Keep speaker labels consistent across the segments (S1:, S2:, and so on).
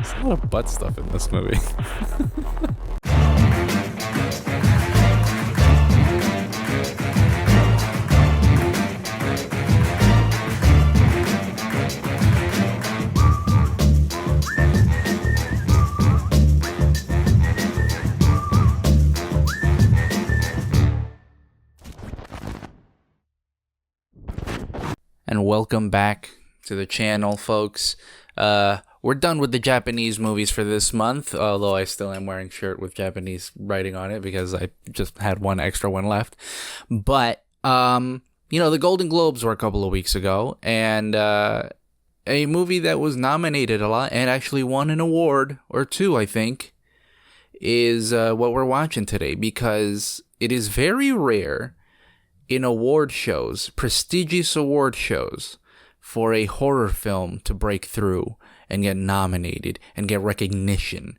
S1: There's a lot of butt stuff in this movie. And welcome back to the channel, folks. We're done with the Japanese movies for this month, although I still am wearing a shirt with Japanese writing on it because I just had one extra one left. But, the Golden Globes were a couple of weeks ago, and a movie that was nominated a lot and actually won an award or two, I think, is what we're watching today, because it is very rare in award shows, prestigious award shows, for a horror film to break through and get nominated and get recognition.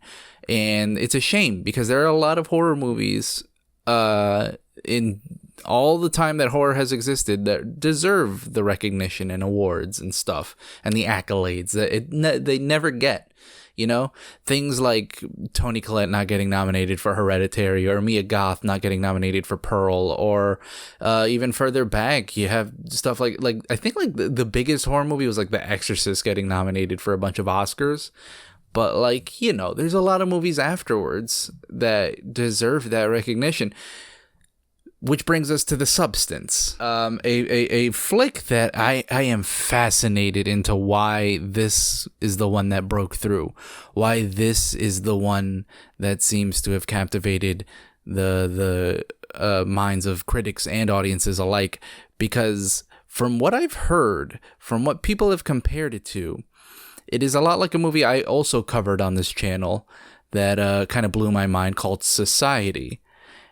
S1: And it's a shame because there are a lot of horror movies in all the time that horror has existed that deserve the recognition and awards and stuff and the accolades that they never get. You know, things like Toni Collette not getting nominated for Hereditary, or Mia Goth not getting nominated for Pearl, or even further back, you have stuff like I think like the biggest horror movie was like The Exorcist getting nominated for a bunch of Oscars. But there's a lot of movies afterwards that deserve that recognition. Which brings us to The Substance, a flick that I am fascinated into why this is the one that broke through, why this is the one that seems to have captivated the minds of critics and audiences alike. Because from what I've heard, from what people have compared it to, it is a lot like a movie I also covered on this channel that kind of blew my mind, called Society.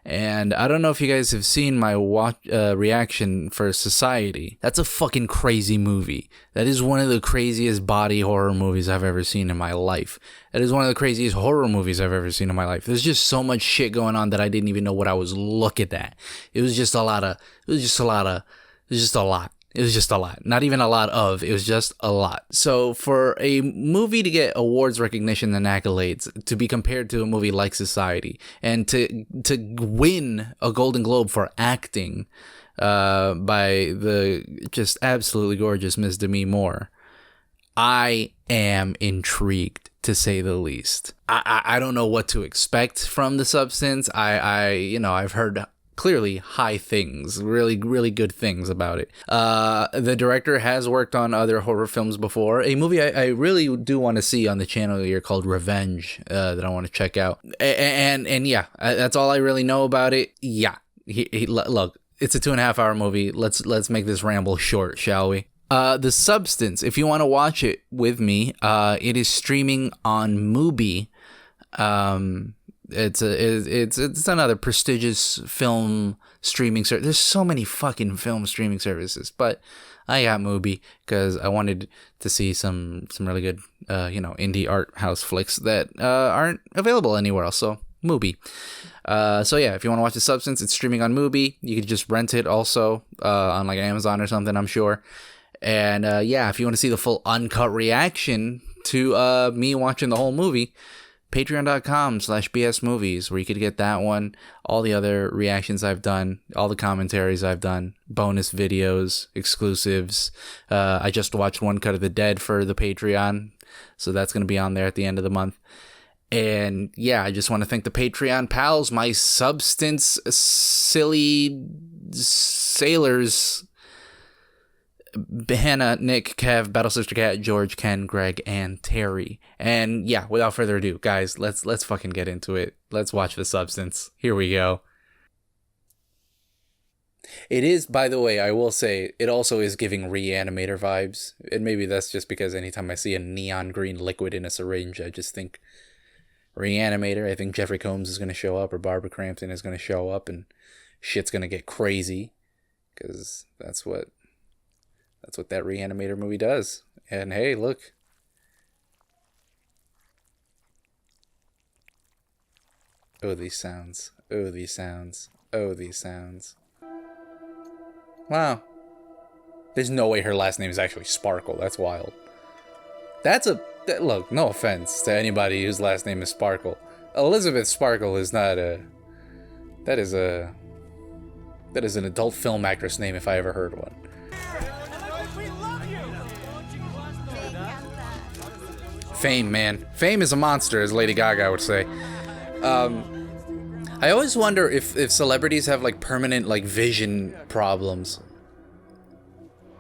S1: And I don't know if you guys have seen my reaction for Society. That's a fucking crazy movie. That is one of the craziest body horror movies I've ever seen in my life. That is one of the craziest horror movies I've ever seen in my life. There's just so much shit going on that I didn't even know what I was looking at. It was just a lot. Not even a lot of, it was just a lot. So for a movie to get awards recognition and accolades, to be compared to a movie like Society, and to win a Golden Globe for acting by the just absolutely gorgeous Ms. Demi Moore, I am intrigued, to say the least. I don't know what to expect from The Substance. I've heard clearly high things, really, really good things about it. The director has worked on other horror films before. A movie I really do want to see on the channel here called Revenge that I want to check out. And yeah, that's all I really know about it. Yeah, look, it's a 2.5 hour movie. Let's make this ramble short, shall we? The Substance, if you want to watch it with me, it is streaming on Mubi. It's another prestigious film streaming service. There's so many fucking film streaming services, but I got Mubi because I wanted to see some really good, indie art house flicks that aren't available anywhere else. So Mubi. So yeah, if you want to watch The Substance, it's streaming on Mubi. You could just rent it also on like Amazon or something, I'm sure. And if you want to see the full uncut reaction to me watching the whole movie, patreon.com/bsmovies, where you could get that one, all the other reactions I've done, all the commentaries I've done, bonus videos, exclusives. I just watched One Cut of the Dead for the Patreon, so that's going to be on there at the end of the month. And yeah, I just want to thank the Patreon pals, my Substance silly sailors, Hannah, Nick, Kev, Battle Sister Cat, George, Ken, Greg, and Terry. And yeah, without further ado, guys, let's fucking get into it. Let's watch The Substance. Here we go. It is, by the way, I will say, it also is giving Reanimator vibes. And maybe that's just because anytime I see a neon green liquid in a syringe, I just think Reanimator. I think Jeffrey Combs is going to show up, or Barbara Crampton is going to show up, and shit's going to get crazy. Because that's what that Reanimator movie does. And hey, look. Oh, these sounds. Oh, these sounds. Oh, these sounds. Wow. There's no way her last name is actually Sparkle. That's wild. That's a Look, no offense to anybody whose last name is Sparkle. Elizabeth Sparkle is not a... That is an adult film actress name if I ever heard one. Fame, man. Fame is a monster, as Lady Gaga would say. I always wonder if celebrities have like permanent like vision problems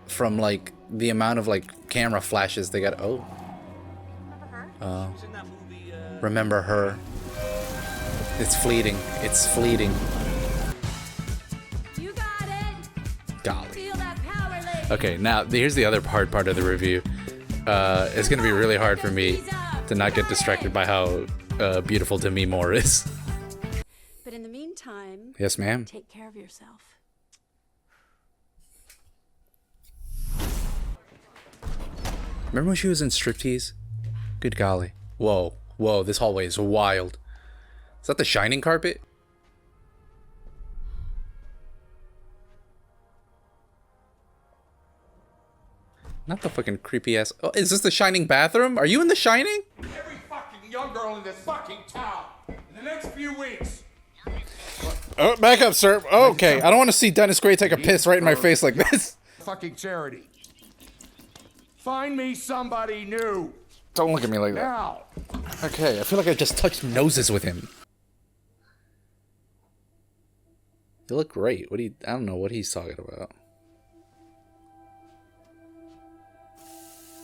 S1: from like the amount of like camera flashes they got. Oh. Remember her. It's fleeting. It's fleeting.
S2: You got it.
S1: Golly.
S2: Feel that power, lady.
S1: Okay, now here's the other hard part of the review. It's gonna be really hard for me to not get distracted by how beautiful Demi Moore is.
S2: But in the meantime,
S1: Yes, ma'am.
S2: take care of yourself.
S1: Remember when she was in Striptease? Good golly. Whoa, whoa, this hallway is wild. Is that the Shining carpet? Not the fucking creepy ass. Oh, is this the Shining bathroom? Are you in the Shining?
S3: Every fucking young girl in this fucking town in the next few weeks.
S1: Oh, back up, sir. Oh, okay, I don't want to see Dennis Gray take a piss right in my face like this.
S3: Fucking charity. Find me somebody new.
S1: Don't look at me like that.
S3: Now.
S1: Okay, I feel like I just touched noses with him. You look great. What do you... I don't know what he's talking about.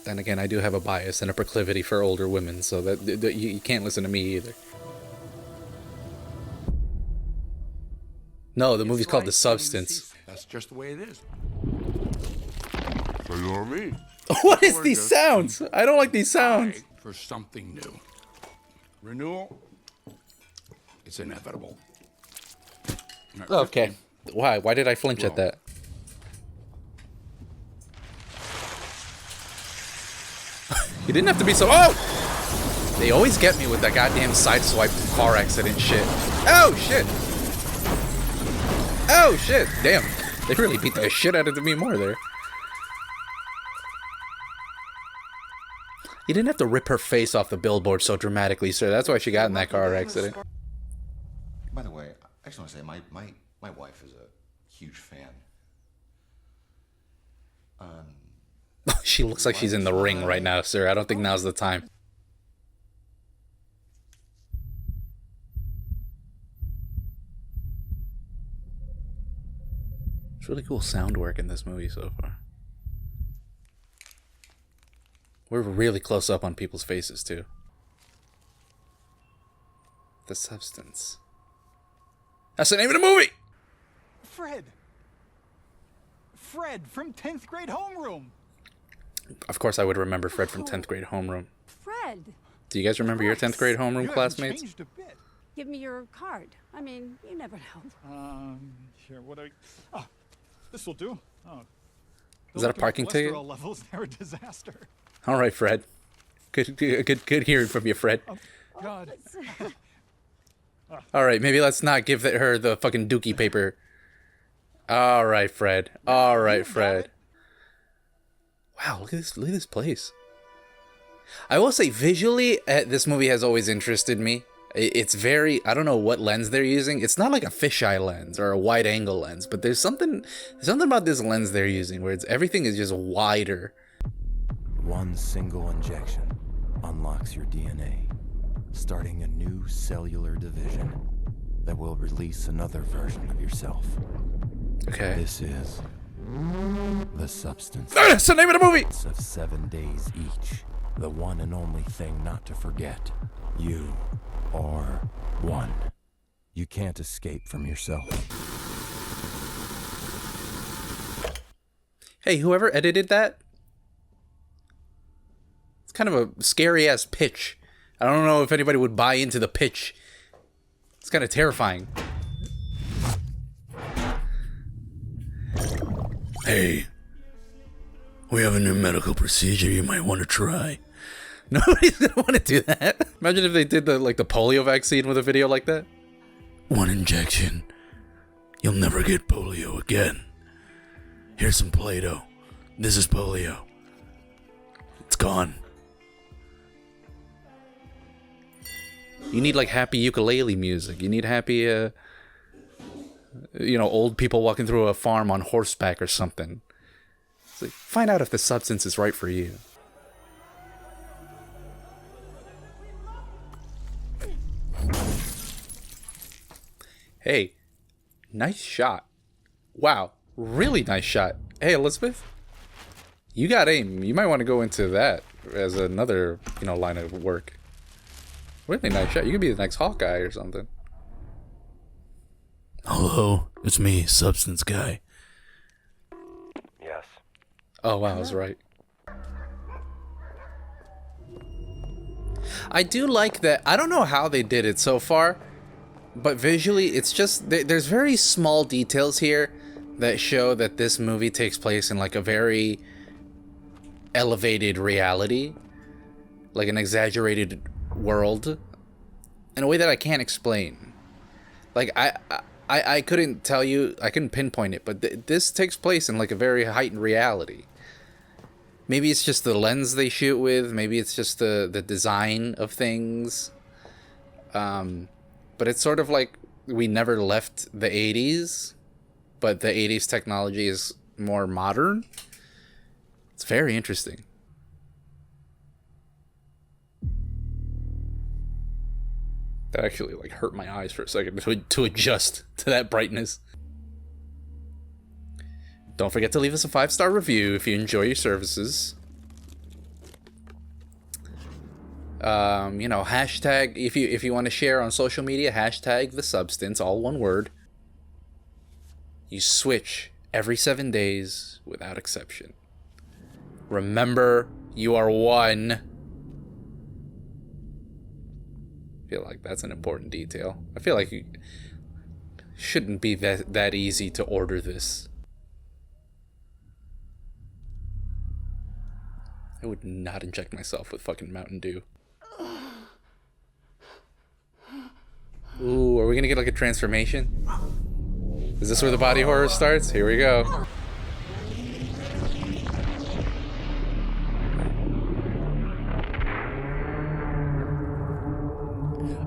S1: Then again, I do have a bias and a proclivity for older women, so that you can't listen to me either. No, the movie's called The Substance.
S3: That's just the way it is. So you're me.
S1: What is these sounds? I don't like these sounds.
S3: For something new. Renewal. It's inevitable.
S1: Okay. Why? Why did I flinch at that? You didn't have to be so... Oh! They always get me with that goddamn sideswipe car accident shit. Oh, shit! Oh, shit! Damn. They really beat the shit out of Demi Moore there. You didn't have to rip her face off the billboard so dramatically, sir. That's why she got in that car accident.
S4: By the way, I just want to say my wife is a huge fan.
S1: She looks like she's in the ring right now, sir. I don't think now's the time. It's really cool sound work in this movie so far. We're really close up on people's faces, too. The Substance. That's the name of the movie!
S5: Fred! Fred from 10th grade homeroom!
S1: Of course I would remember Fred from 10th grade homeroom.
S2: Fred,
S1: Do you guys remember your 10th grade homeroom
S5: You haven't
S1: classmates?
S5: changed a bit.
S2: give me your card. I mean, you never know.
S5: Here, what I... Ah, this will do. Oh.
S1: Is that a parking ticket?
S5: Cholesterol levels, they're a disaster.
S1: All right, Fred. Good hearing from you, Fred.
S5: God.
S1: All right, maybe let's not give her the fucking dookie paper. All right, Fred. All right, Fred. Wow, look at this! Look at this place. I will say, visually, this movie has always interested me. It's very... I don't know what lens they're using. It's not like a fisheye lens or a wide-angle lens, but there's something about this lens they're using where everything is just wider.
S6: One single injection unlocks your DNA, starting a new cellular division that will release another version of yourself.
S1: Okay.
S6: This is the Substance.
S1: That's the name of the movie!
S6: Of 7 days each. The one and only thing not to forget. You are one. You can't escape from yourself.
S1: Hey, whoever edited that? It's kind of a scary-ass pitch. I don't know if anybody would buy into the pitch. It's kind of terrifying. Hey, we have a new medical procedure you might want to try. Nobody's gonna want to do that. Imagine if they did the polio vaccine with a video like that. One injection. You'll never get polio again. Here's some Play-Doh. This is polio. It's gone. You need like happy ukulele music. You need happy, old people walking through a farm on horseback or something. It's like, find out if the substance is right for you. Hey, nice shot. Wow, really nice shot. Hey, Elizabeth, you got aim. You might want to go into that as another, line of work. Really nice shot. You could be the next Hawkeye or something. Hello, it's me, Substance Guy.
S6: Yes.
S1: Oh, wow, I was right. I do like that. I don't know how they did it so far, but visually, it's just, there's very small details here that show that this movie takes place in like a very elevated reality, like an exaggerated world, in a way that I can't explain. Like, I couldn't tell you, I couldn't pinpoint it, but this takes place in like a very heightened reality. Maybe it's just the lens they shoot with, maybe it's just the design of things. But it's sort of like we never left the 80s, but the 80s technology is more modern. It's very interesting. That actually like hurt my eyes for a second to adjust to that brightness. Don't forget to leave us a 5-star review if you enjoy your services. Hashtag, if you want to share on social media, hashtag the substance, all one word. You switch every 7 days without exception. Remember, you are one. I feel like that's an important detail. I feel like it shouldn't be that easy to order this. I would not inject myself with fucking Mountain Dew. Ooh, are we gonna get like a transformation? Is this where the body horror starts? Here we go.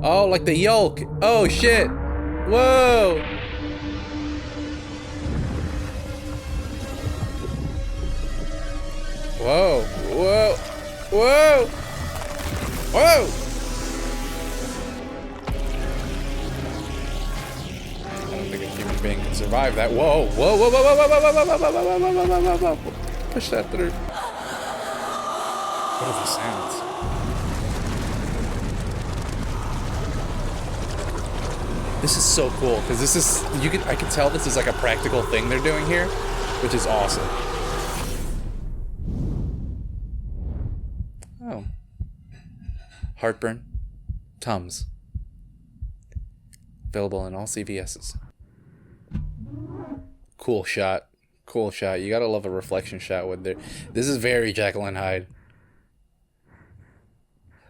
S1: Oh, like the yolk. Oh, shit. Whoa. Whoa. Whoa. Whoa. Whoa. I don't think a human being can survive that. Whoa. Whoa. Whoa. Whoa. Whoa. Whoa. Whoa. Whoa. Whoa. Whoa. Whoa. Whoa. Whoa. Whoa. Push that through. What are the sounds? This is so cool because this is I can tell this is like a practical thing they're doing here, which is awesome. Oh. Heartburn, Tums. Available in all CVS's. Cool shot. Cool shot. You gotta love a reflection shot with there. This is very Jekyll and Hyde.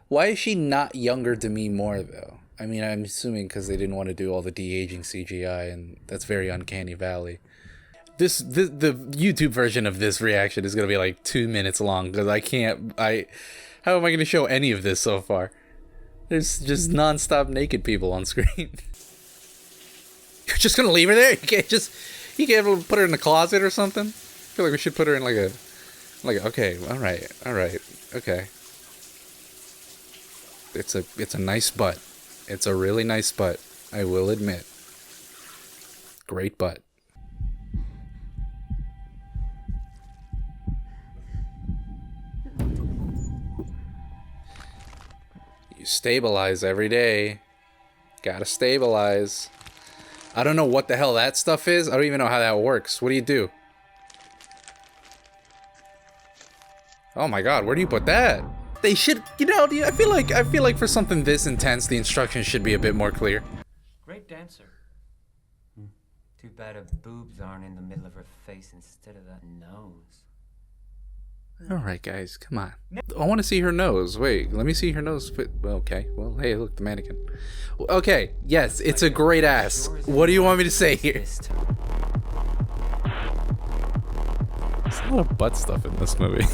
S1: Why is she not younger to me more though? I mean, I'm assuming because they didn't want to do all the de-aging CGI, and that's very Uncanny Valley. The YouTube version of this reaction is going to be like 2 minutes long, because how am I going to show any of this so far? There's just non-stop naked people on screen. You're just going to leave her there? You can't put her in the closet or something? I feel like we should put her in okay, alright, okay. It's a nice butt. It's a really nice butt, I will admit. Great butt. You stabilize every day. Gotta stabilize. I don't know what the hell that stuff is. I don't even know how that works. What do you do? Oh my god, where do you put that? They should, I feel like for something this intense, the instructions should be a bit more clear.
S7: Great dancer. Too bad her boobs aren't in the middle of her face instead of that nose.
S1: Alright guys, come on. I want to see her nose. Wait, let me see her nose. Okay, well, hey, look, the mannequin. Okay, yes, it's a great ass. What do you want me to say here? There's a lot of butt stuff in this movie.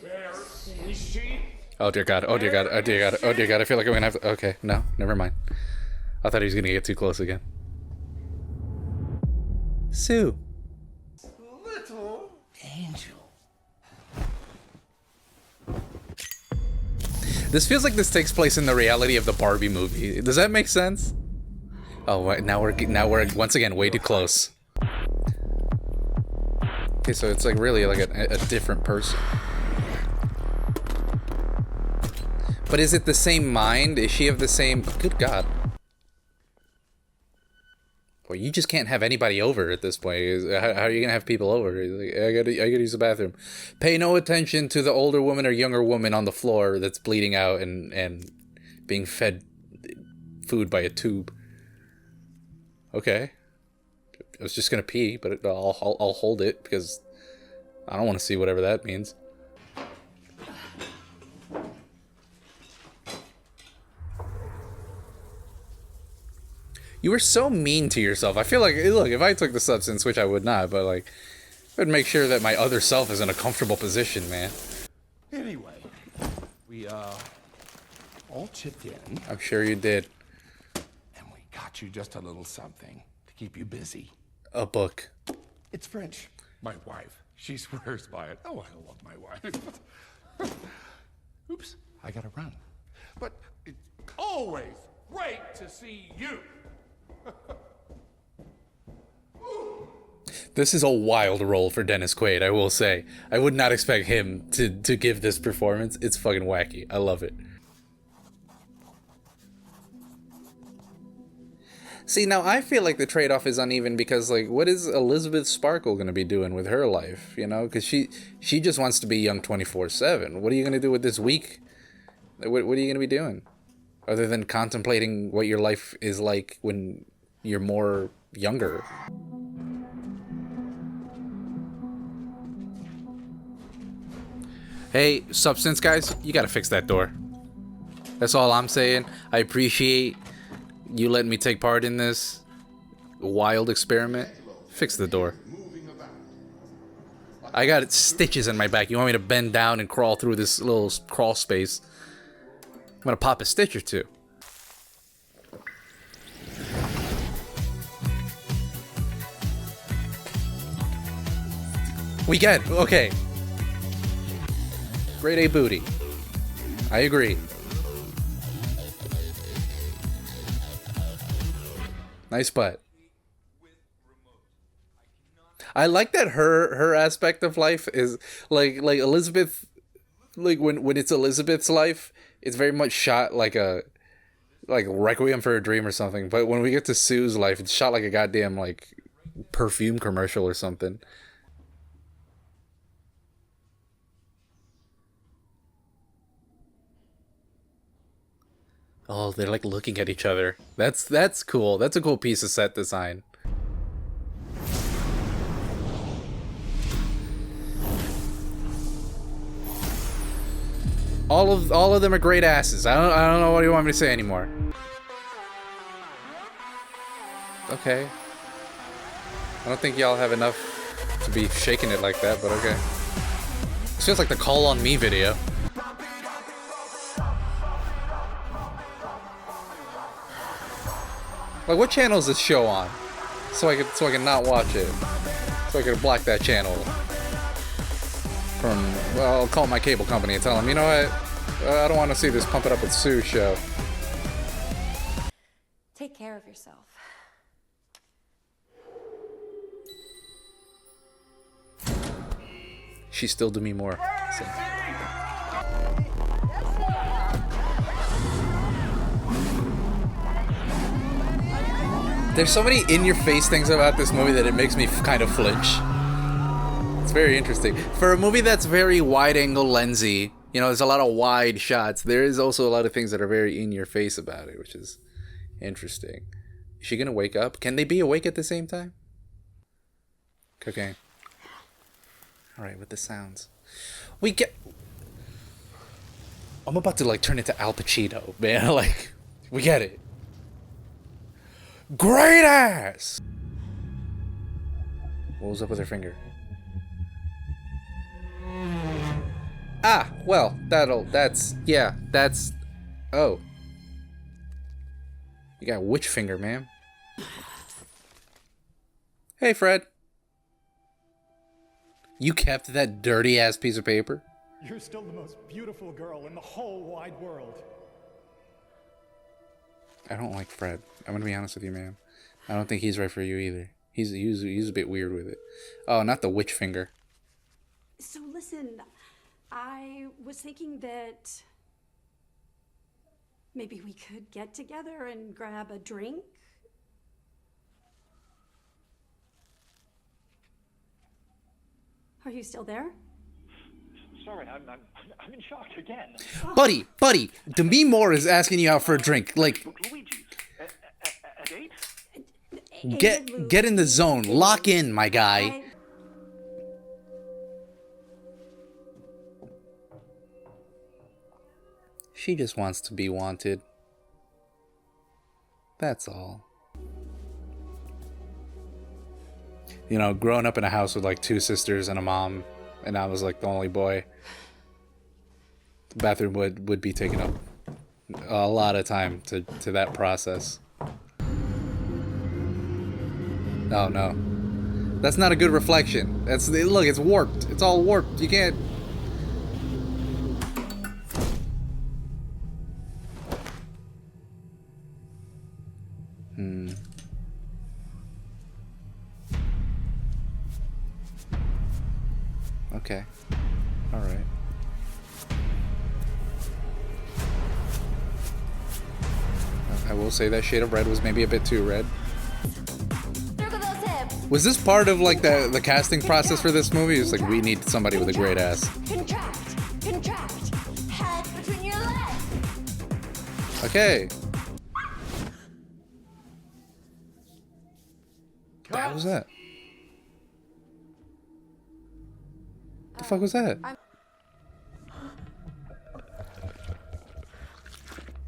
S3: Where is she?
S1: Oh dear God. Oh dear God. Oh dear God. Oh dear God. I feel like I'm gonna have to. Okay, no, never mind. I thought he was gonna get too close again. Sue.
S3: Little angel.
S1: This feels like this takes place in the reality of the Barbie movie. Does that make sense? Oh, now we're once again way too close. Okay, so it's like really like a different person. But is it the same mind? Is she of the same? Good God. Well, you just can't have anybody over at this point. How are you gonna have people over? Like, I gotta use the bathroom. Pay no attention to the older woman or younger woman on the floor that's bleeding out and being fed food by a tube. Okay. I was just gonna pee, but I'll hold it because I don't want to see whatever that means. You were so mean to yourself. I feel like, look, if I took the substance, which I would not, but like, I'd make sure that my other self is in a comfortable position, man.
S3: Anyway, we all chipped in,
S1: I'm sure you did.
S3: and we got you just a little something to keep you busy.
S1: A book.
S3: It's French. My wife. She swears by it. Oh, I love my wife. Oops, I gotta run. But it's always great to see you.
S1: This is a wild role for Dennis Quaid, I will say. I would not expect him to give this performance. It's fucking wacky. I love it. See, now I feel like the trade-off is uneven because, like, what is Elizabeth Sparkle going to be doing with her life, you know? Because she just wants to be young 24/7. What are you going to do with this week? What are you going to be doing? Other than contemplating what your life is like when you're more younger. Hey, Substance guys, you gotta fix that door. That's all I'm saying. I appreciate you letting me take part in this wild experiment. Fix the door. I got stitches in my back. You want me to bend down and crawl through this little crawl space? I'm gonna pop a stitch or two. We get, okay. Grade A booty. I agree. Nice butt. I like that her aspect of life is like Elizabeth, like when it's Elizabeth's life, it's very much shot like a Requiem for a Dream or something. But when we get to Sue's life, it's shot like a goddamn like perfume commercial or something. Oh, they're like looking at each other. That's cool. That's a cool piece of set design. All of them are great asses. I don't know what you want me to say anymore. Okay. I don't think y'all have enough to be shaking it like that, but okay. This feels like the Call on Me video. Like, what channel is this show on? So I can not watch it. So I can block that channel from, well, I'll call my cable company and tell them, you know what? I don't want to see this Pump It Up with Sue show.
S2: Take care of yourself.
S1: She still do me more. So. There's so many in-your-face things about this movie that it makes me kind of flinch. It's very interesting. For a movie that's very wide-angle lensy, you know, there's a lot of wide shots. There is also a lot of things that are very in-your-face about it, which is interesting. Is she gonna wake up? Can they be awake at the same time? Cocaine. Alright, with the sounds. We get... I'm about to, like, turn into Al Pacino, man. Like, we get it. Great ass! What was up with her finger? Ah, well, that's, oh. You got witch finger, man. Hey, Fred. You kept that dirty ass piece of paper?
S5: You're still the most beautiful girl in the whole wide world.
S1: I don't like Fred. I'm gonna be honest with you, man. I don't think he's right for you either. He's a bit weird with it. Oh, not the witch finger.
S2: So listen, I was thinking that maybe we could get together and grab a drink. Are you still there?
S5: Sorry, I'm in shock again.
S1: Buddy, Demi Moore is asking you out for a drink. Like,
S5: Luigi's. A date?
S1: get in the zone. Lock in, my guy. She just wants to be wanted. That's all. You know, growing up in a house with like 2 sisters and a mom, and I was like the only boy, the bathroom would be taking up a lot of time to that process. Oh no. That's not a good reflection. Look, it's warped. It's all warped. You can't. Okay. All right. I will say that shade of red was maybe a bit too red. Was this part of like the casting process for this movie? It's like, we need somebody with a great ass.
S8: Contract. Head between your legs.
S1: Okay. What the hell was that? The fuck was that?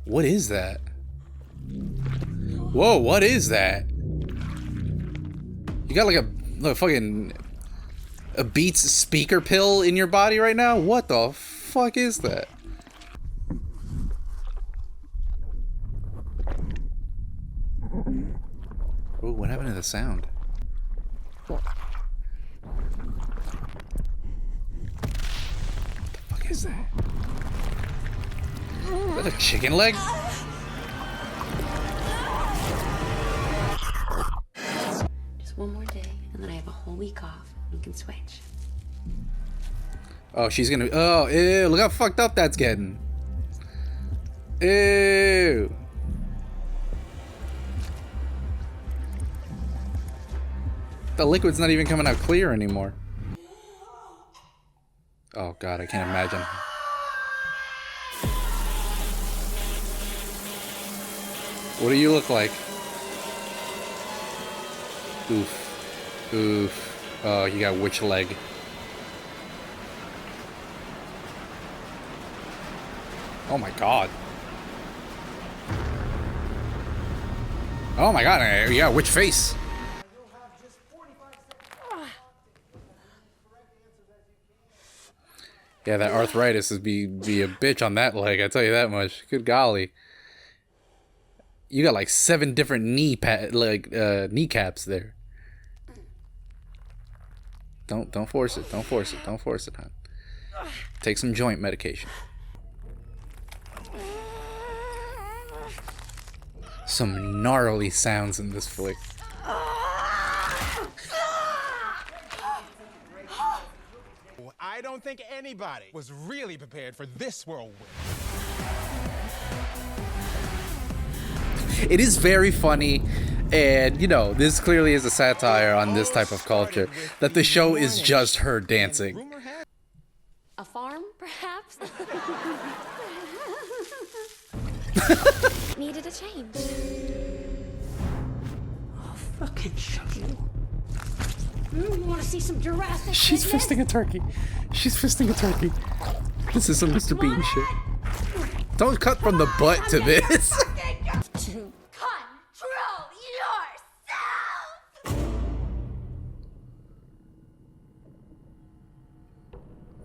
S1: What is that? Whoa, what is that? You got like a fucking a Beats speaker pill in your body right now? What the fuck is that? Ooh, what happened to the sound? What the fuck is that? Is that a chicken leg?
S8: Just one more day, and then I have a whole week off. We can switch.
S1: Oh, she's gonna. Oh, ew! Look how fucked up that's getting. Ew. The liquid's not even coming out clear anymore. Oh god, I can't imagine. What do you look like? Oof. Oof. Oh, you got witch leg. Oh my god. Oh my god, you got witch face. Yeah, that arthritis is be a bitch on that leg, I tell you that much. Good golly. You got like 7 different kneecaps there. Don't force it. Don't force it. Don't force it, hon. Take some joint medication. Some gnarly sounds in this flick.
S9: I don't think anybody was really prepared for this whirlwind.
S1: It is very funny, and you know, this clearly is a satire on this type of culture, that the show is just her dancing.
S8: A farm, perhaps? Needed a change.
S2: Oh, fucking shut you. You want to see some Jurassic?
S1: She's
S2: fitness?
S1: fisting a turkey. She's fisting a turkey. This is some Mr. Bean shit. Don't cut from the butt to this.
S8: To control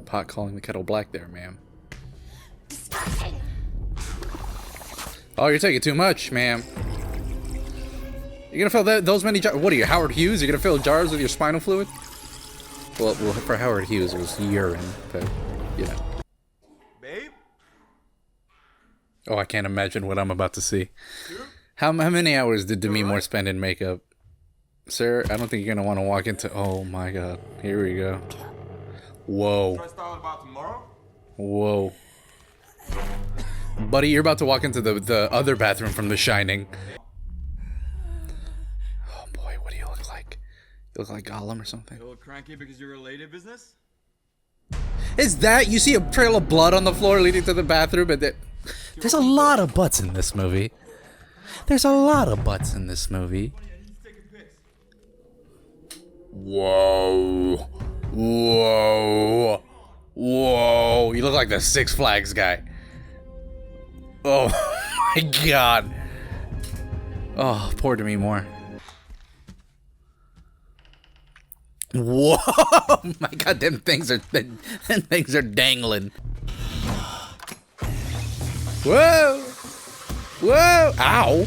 S8: yourself!
S1: pot calling the kettle black there, ma'am.
S2: Disgusting.
S1: Oh, you're taking too much, ma'am. You're gonna fill those many jars? What are you, Howard Hughes? You're gonna fill jars with your spinal fluid? Well, for Howard Hughes, it was urine, but, you know.
S9: Babe?
S1: Oh, I can't imagine what I'm about to see. How many hours did Demi Moore spend in makeup? Sir, I don't think you're gonna want to walk into... Oh my god. Here we go. Whoa. Whoa. Buddy, you're about to walk into the other bathroom from The Shining. Oh boy, what do you look like? You look like Gollum or something?
S9: You look cranky because you're related business?
S1: Is that... You see a trail of blood on the floor leading to the bathroom, and there's a lot of butts in this movie. There's a lot of butts in this movie. Whoa. Whoa. Whoa. You look like the Six Flags guy. Oh my god. Oh, poor Demi Moore. Whoa. My god, them things are dangling. Whoa. Whoa. Ow.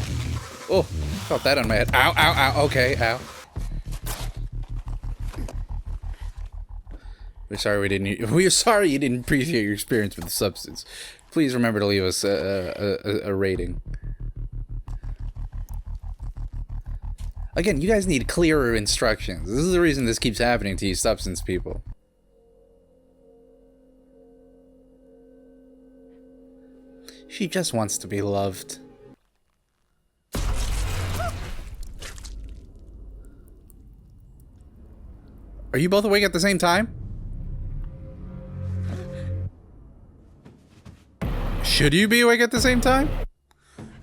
S1: Oh, felt that on my head. Ow, ow, ow. Okay, ow. We're sorry you didn't appreciate your experience with the substance. Please remember to leave us a rating. Again, you guys need clearer instructions. This is the reason this keeps happening to you substance people. She just wants to be loved. Are you both awake at the same time? Should you be awake at the same time?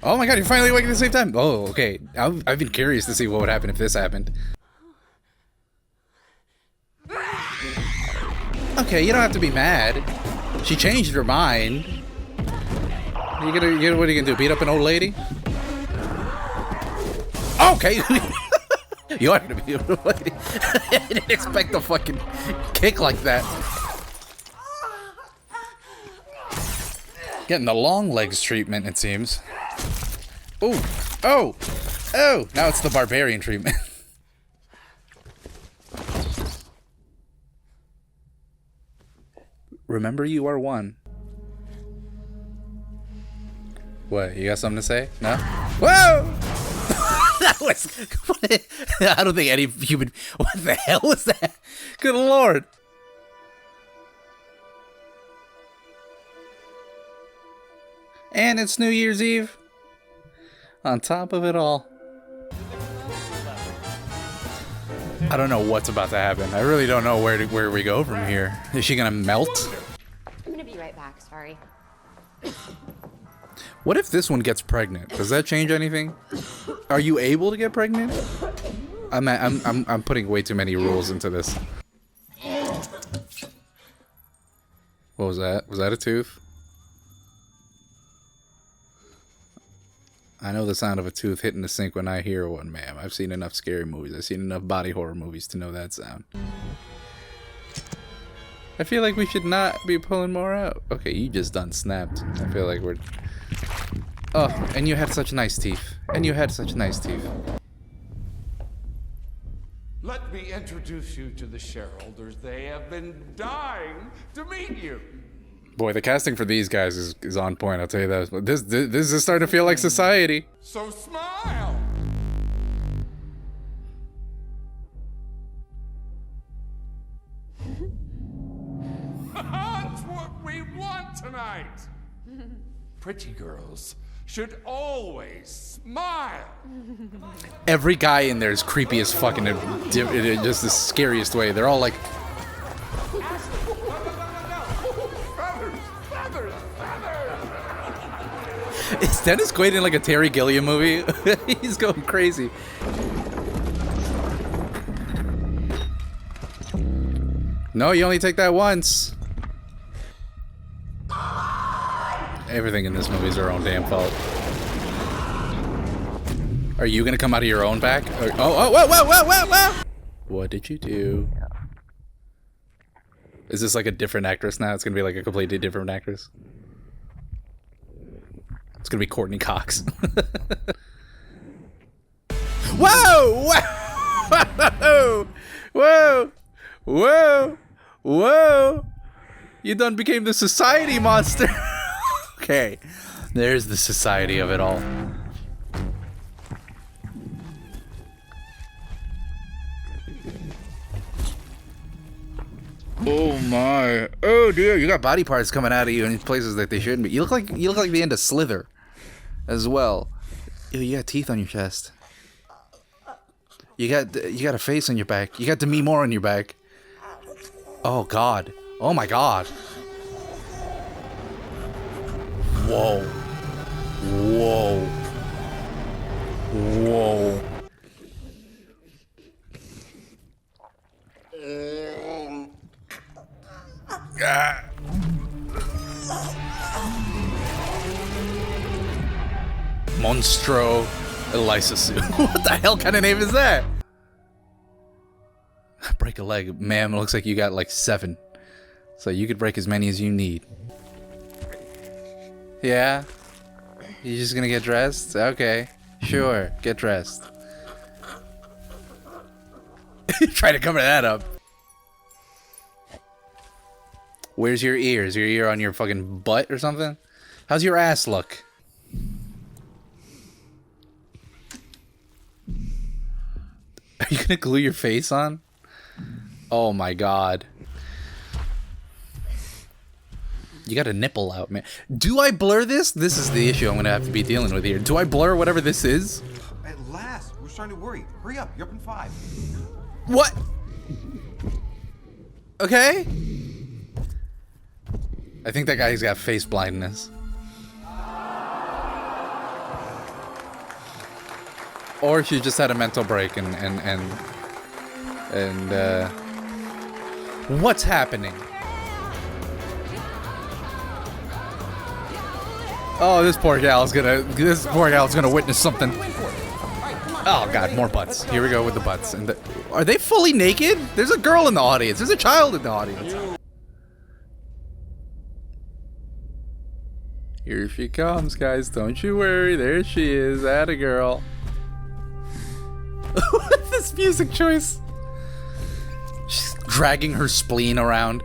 S1: Oh my god, you're finally awake at the same time. Oh, okay. I've been curious to see what would happen if this happened. Okay, you don't have to be mad. She changed her mind. What are you gonna do? Beat up an old lady? Okay. You are gonna be an old lady. I didn't expect a fucking kick like that. Getting the long legs treatment, it seems. Ooh. Oh. Oh. Now it's the barbarian treatment. Remember, you are one. What? You got something to say? No? Whoa! That was... I don't think any human... What the hell was that? Good lord. And it's New Year's Eve. On top of it all. I don't know what's about to happen. I really don't know where we go from here. Is she gonna melt?
S8: I'm gonna be right back, sorry.
S1: What if this one gets pregnant? Does that change anything? Are you able to get pregnant? I'm putting way too many rules into this. What was that? Was that a tooth? I know the sound of a tooth hitting the sink when I hear one, ma'am. I've seen enough scary movies. I've seen enough body horror movies to know that sound. I feel like we should not be pulling more out. Okay, you just done snapped. I feel like we're... Oh, and you had such nice teeth. And you had such nice teeth.
S3: Let me introduce you to the shareholders. They have been dying to meet you.
S1: Boy, the casting for these guys is on point, I'll tell you that. This is starting to feel like Society.
S3: So smile. That's what we want tonight. Pretty girls should always smile.
S1: Every guy in there is creepy as fucking in just the scariest way. They're all like... Is Dennis Quaid in like a Terry Gilliam movie? He's going crazy. No, you only take that once. Everything in this movie is our own damn fault. Are you gonna come out of your own back? Or, whoa! What did you do? Is this like a different actress now? It's gonna be like a completely different actress. It's gonna be Courtney Cox. Whoa! Whoa! Whoa! Whoa! Whoa! You done became the society monster. Okay, there's the society of it all. Oh my! Oh dear! You got body parts coming out of you in places that they shouldn't be. You look like the end of Slither, as well. Ew, you got teeth on your chest. You got a face on your back. You got Demi Moore on your back. Oh god! Oh my god! Whoa! Whoa! Whoa! Monstro Elysisu. What the hell kind of name is that? Break a leg. Ma'am, it looks like you got like 7. So you could break as many as you need. Yeah? You just gonna get dressed? Okay. Sure. Get dressed. Try to cover that up. Where's your ear? Is your ear on your fucking butt or something? How's your ass look? Are you gonna glue your face on? Oh my god. You got a nipple out, man. Do I blur this? This is the issue I'm gonna have to be dealing with here. Do I blur whatever this is?
S4: At last, we're starting to worry. Hurry up, you're up in 5.
S1: What? Okay. I think that guy's got face blindness. Or she just had a mental break and what's happening? Oh, this poor gal's gonna witness something. Oh god, more butts. Here we go with the butts. And are they fully naked? There's a girl in the audience. There's a child in the audience. Here she comes, guys. Don't you worry. There she is. Atta girl. What's this music choice? She's dragging her spleen around.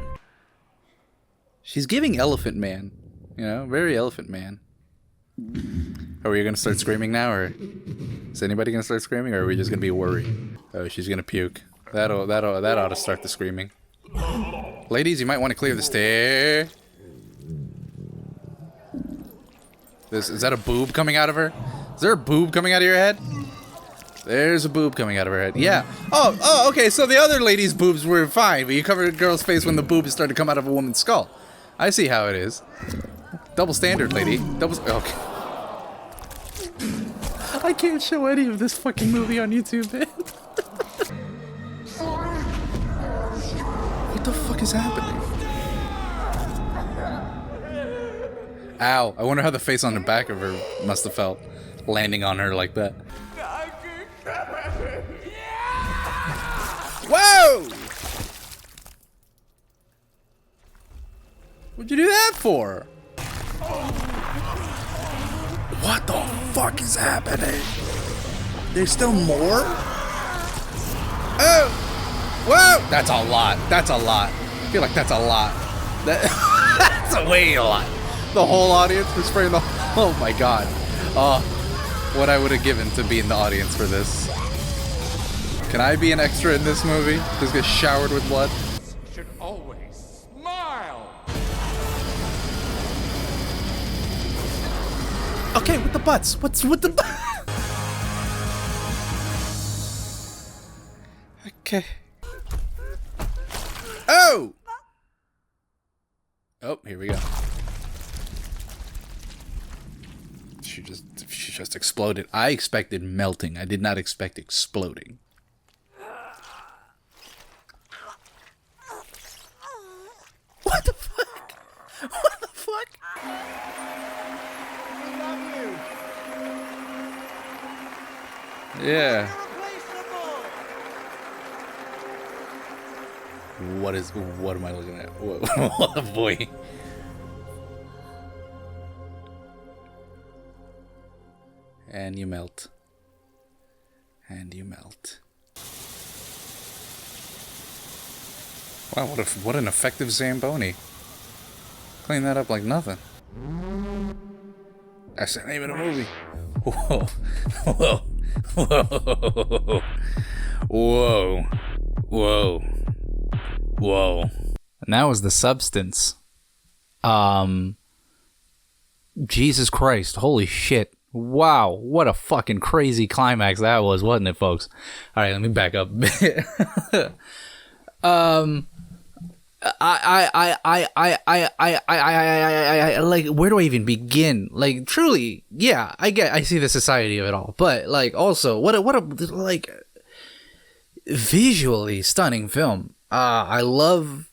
S1: She's giving Elephant Man. You know, very Elephant Man. Are we gonna start screaming now, or is anybody gonna start screaming, or are we just gonna be worried? Oh, she's gonna puke. That ought to start the screaming. Ladies, you might want to clear the stair. Is that a boob coming out of her? Is there a boob coming out of your head? There's a boob coming out of her head. Yeah. Oh, okay. So the other lady's boobs were fine, but you covered a girl's face when the boobs started to come out of a woman's skull. I see how it is. Double standard, lady. Okay. I can't show any of this fucking movie on YouTube, man. What the fuck is happening? Ow. I wonder how the face on the back of her must have felt landing on her like that. Whoa! What'd you do that for? What the fuck is happening? There's still more? Oh! Whoa! That's a lot. That's a lot. I feel like that's a lot. That's way a lot. The whole audience was spraying the... Oh my god. What I would have given to be in the audience for this. Can I be an extra in this movie? Just get showered with blood?
S3: Should always smile.
S1: Okay, with the butts. What's with the butts? Okay. Oh! Oh, here we go. She just exploded. I expected melting. I did not expect exploding. What the fuck? What the fuck? Yeah. What am I looking at? What boy? And you melt. And you melt. Wow, what an effective Zamboni. Clean that up like nothing. That's the name of the movie. Whoa. Whoa. Whoa. Whoa. Whoa. Whoa. And that was the substance. Jesus Christ. Holy shit. Wow. What a fucking crazy climax that was, wasn't it, folks? Alright, let me back up a bit. I like, where do I even begin? Like, truly, yeah, I see the society of it all, but like, also, what a like visually stunning film. I love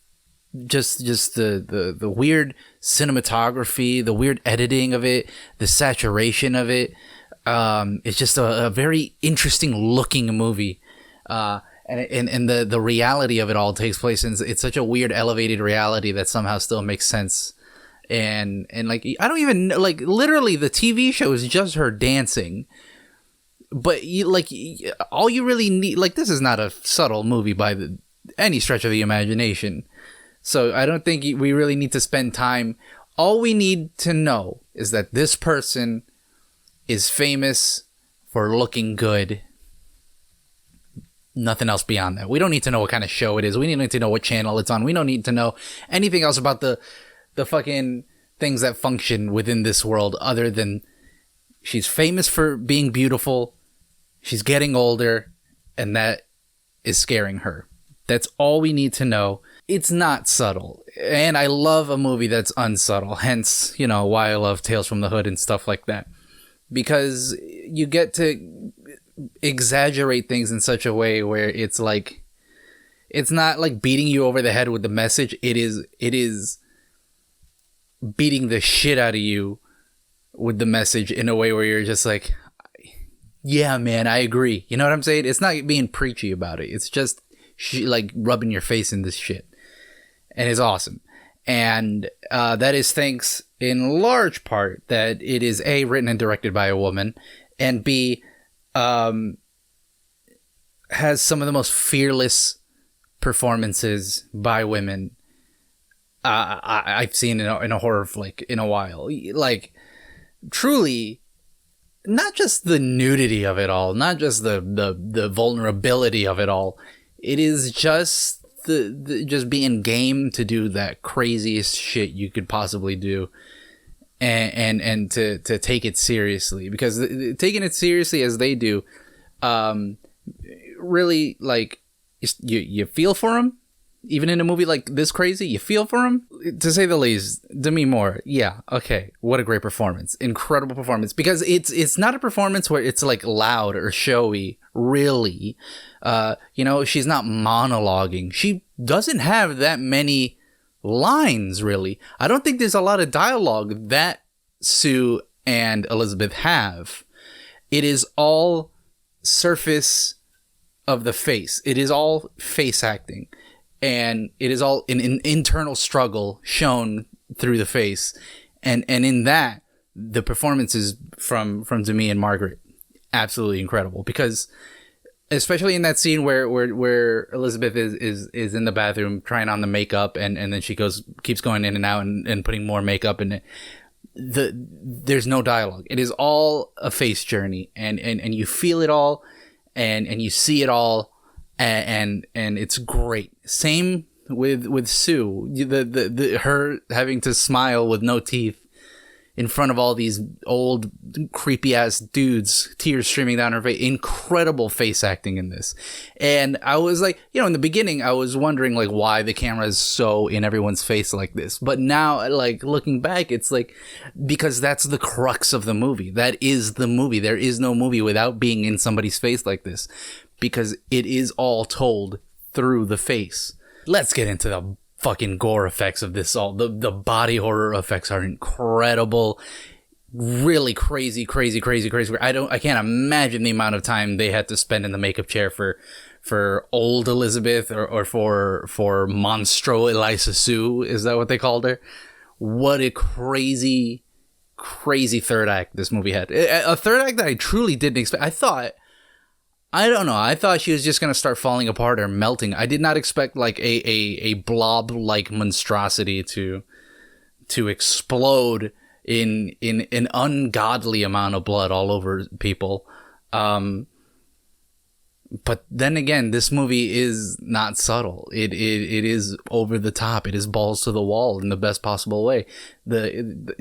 S1: just the weird cinematography, the weird editing of it, the saturation of it. It's just a very interesting looking movie. And the reality of it all takes place in it's such a weird elevated reality that somehow still makes sense. And like, I don't even know, like, literally the TV show is just her dancing, but all you really need, like, this is not a subtle movie by any stretch of the imagination. So I don't think we really need to spend time. All we need to know is that this person is famous for looking good. Nothing else beyond that. We don't need to know what kind of show it is. We need to know what channel it's on. We don't need to know anything else about the fucking things that function within this world other than she's famous for being beautiful, she's getting older, and that is scaring her. That's all we need to know. It's not subtle. And I love a movie that's unsubtle. Hence, why I love Tales from the Hood and stuff like that. Because you get to exaggerate things in such a way where it's like, it's not like beating you over the head with the message. It is beating the shit out of you with the message in a way where you're just like, yeah, man, I agree. You know what I'm saying? It's not being preachy about it. It's just like rubbing your face in this shit. And it's awesome. And that is thanks in large part that it is A, written and directed by a woman, and B, has some of the most fearless performances by women I've seen in a horror flick in a while. Like, truly, not just the nudity of it all, not just the vulnerability of it all. It is just the just being game to do that craziest shit you could possibly do. And to take it seriously, because taking it seriously as they do, really, like, you feel for them, even in a movie like this crazy, you feel for them, to say the least. Demi Moore, yeah, okay, what a great performance, incredible performance, because it's not a performance where it's like loud or showy, really. She's not monologuing. She doesn't have that many lines, really. I don't think there's a lot of dialogue that Sue and Elizabeth have. It is all surface of the face. It is all face acting, and it is all an internal struggle shown through the face. And in that, the performances from Demi and Margaret, absolutely incredible, because especially in that scene where Elizabeth is in the bathroom trying on the makeup, and then she keeps going in and out and putting more makeup in it. There's no dialogue. It is all a face journey, and you feel it all, and you see it all, and it's great. Same with Sue, her having to smile with no teeth in front of all these old creepy ass dudes, tears streaming down her face. Incredible face acting in this. And I was like, in the beginning, I was wondering like why the camera is so in everyone's face like this. But now, like, looking back, it's like, because that's the crux of the movie. That is the movie. There is no movie without being in somebody's face like this, because it is all told through the face. Let's get into the fucking gore effects of this all. The body horror effects are incredible. Really crazy. I can't imagine the amount of time they had to spend in the makeup chair for for old Elizabeth or for Monstro Eliza Sue. Is that what they called her? What a crazy third act this movie had. A third act that I truly didn't expect. I thought she was just going to start falling apart or melting. I did not expect like a blob-like monstrosity to explode in an ungodly amount of blood all over people. But then again, this movie is not subtle. It is over the top. It is balls to the wall in the best possible way.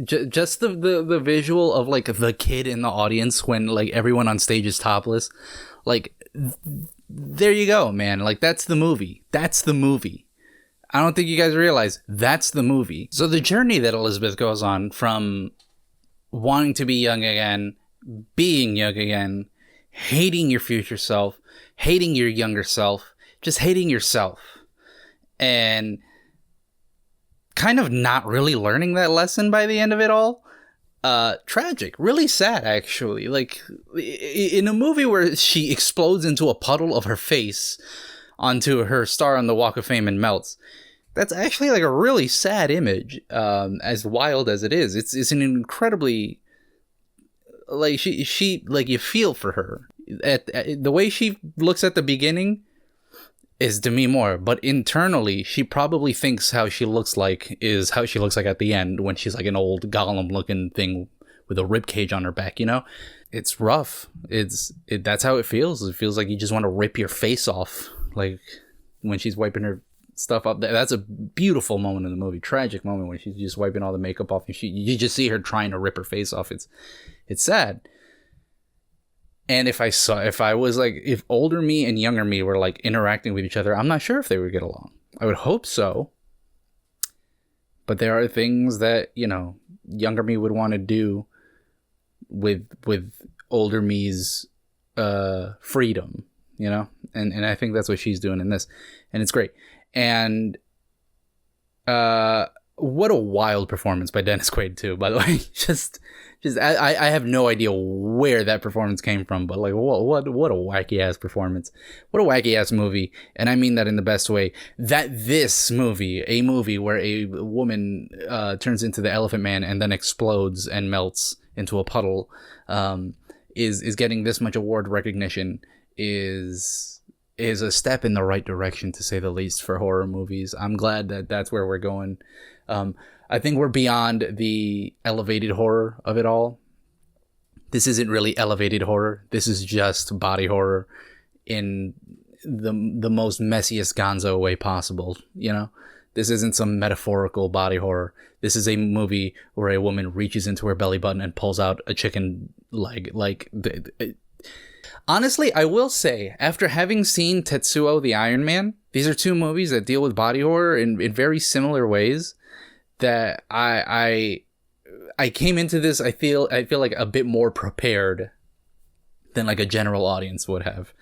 S1: Just the visual of like the kid in the audience when like everyone on stage is topless, like there you go, man. Like that's the movie. That's the movie. I don't think you guys realize that's the movie. So the journey that Elizabeth goes on from wanting to be young again, being young again, hating your future self, hating your younger self, just hating yourself, and kind of not really learning that lesson by the end of it all. Tragic, really sad, actually. Like in a movie where she explodes into a puddle of her face onto her star on the Walk of Fame and melts. That's actually like a really sad image, as wild as it is. It's an incredibly, like she like you feel for her. At the way she looks at the beginning is Demi Moore, but internally she probably thinks how she looks like is how she looks like at the end when she's like an old Gollum looking thing with a rib cage on her back. You know, it's rough. That's how it feels. It feels like you just want to rip your face off, like when she's wiping her stuff up. That's a beautiful moment in the movie. Tragic moment when she's just wiping all the makeup off and you just see her trying to rip her face off. It's sad. And if older me and younger me were like interacting with each other, I'm not sure if they would get along. I would hope so. But there are things that, you know, younger me would want to do with older me's freedom, you know? And I think that's what she's doing in this. And it's great. And what a wild performance by Dennis Quaid too, by the way. I have no idea where that performance came from, but like what a wacky ass performance. What a wacky ass movie. And I mean that in the best way. That this movie, a movie where a woman turns into the Elephant Man and then explodes and melts into a puddle, is getting this much award recognition is a step in the right direction, to say the least, for horror movies. I'm glad that that's where we're going. I think we're beyond the elevated horror of it all. This isn't really elevated horror. This is just body horror in the most messiest gonzo way possible, you know? This isn't some metaphorical body horror. This is a movie where a woman reaches into her belly button and pulls out a chicken leg. Honestly, I will say, after having seen Tetsuo the Iron Man, these are two movies that deal with body horror in very similar ways, that I came into this, I feel like a bit more prepared than like a general audience would have.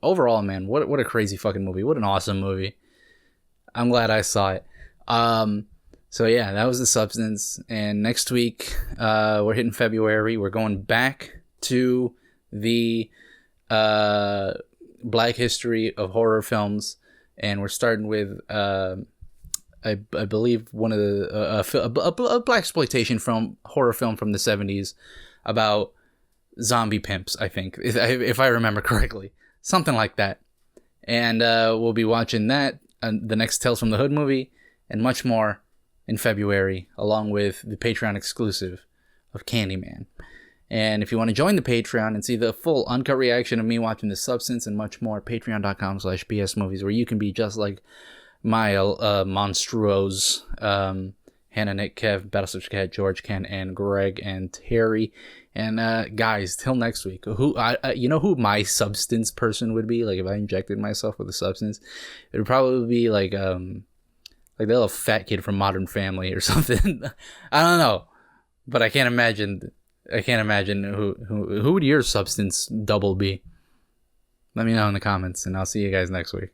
S1: Overall, man, what a crazy fucking movie. What an awesome movie. I'm glad I saw it. So yeah, that was The Substance. And next week, we're hitting February. We're going back to the Black history of horror films, and we're starting with I believe one of the a black exploitation horror film from the 70s about zombie pimps, I think, if I remember correctly, something like that. And we'll be watching that, the next Tales from the Hood movie, and much more in February, along with the Patreon exclusive of Candyman. And if you want to join the Patreon and see the full uncut reaction of me watching The Substance and much more, patreon.com/bsmovies, where you can be just like my monstruos, Hannah, Nick, Kev, Battlestar Cat, George, Ken, and Greg, and Terry. And guys, till next week, you know who my substance person would be? Like if I injected myself with a substance, it would probably be like the little fat kid from Modern Family or something. I don't know, but I can't imagine who would your substance double be. Let me know in the comments, and I'll see you guys next week.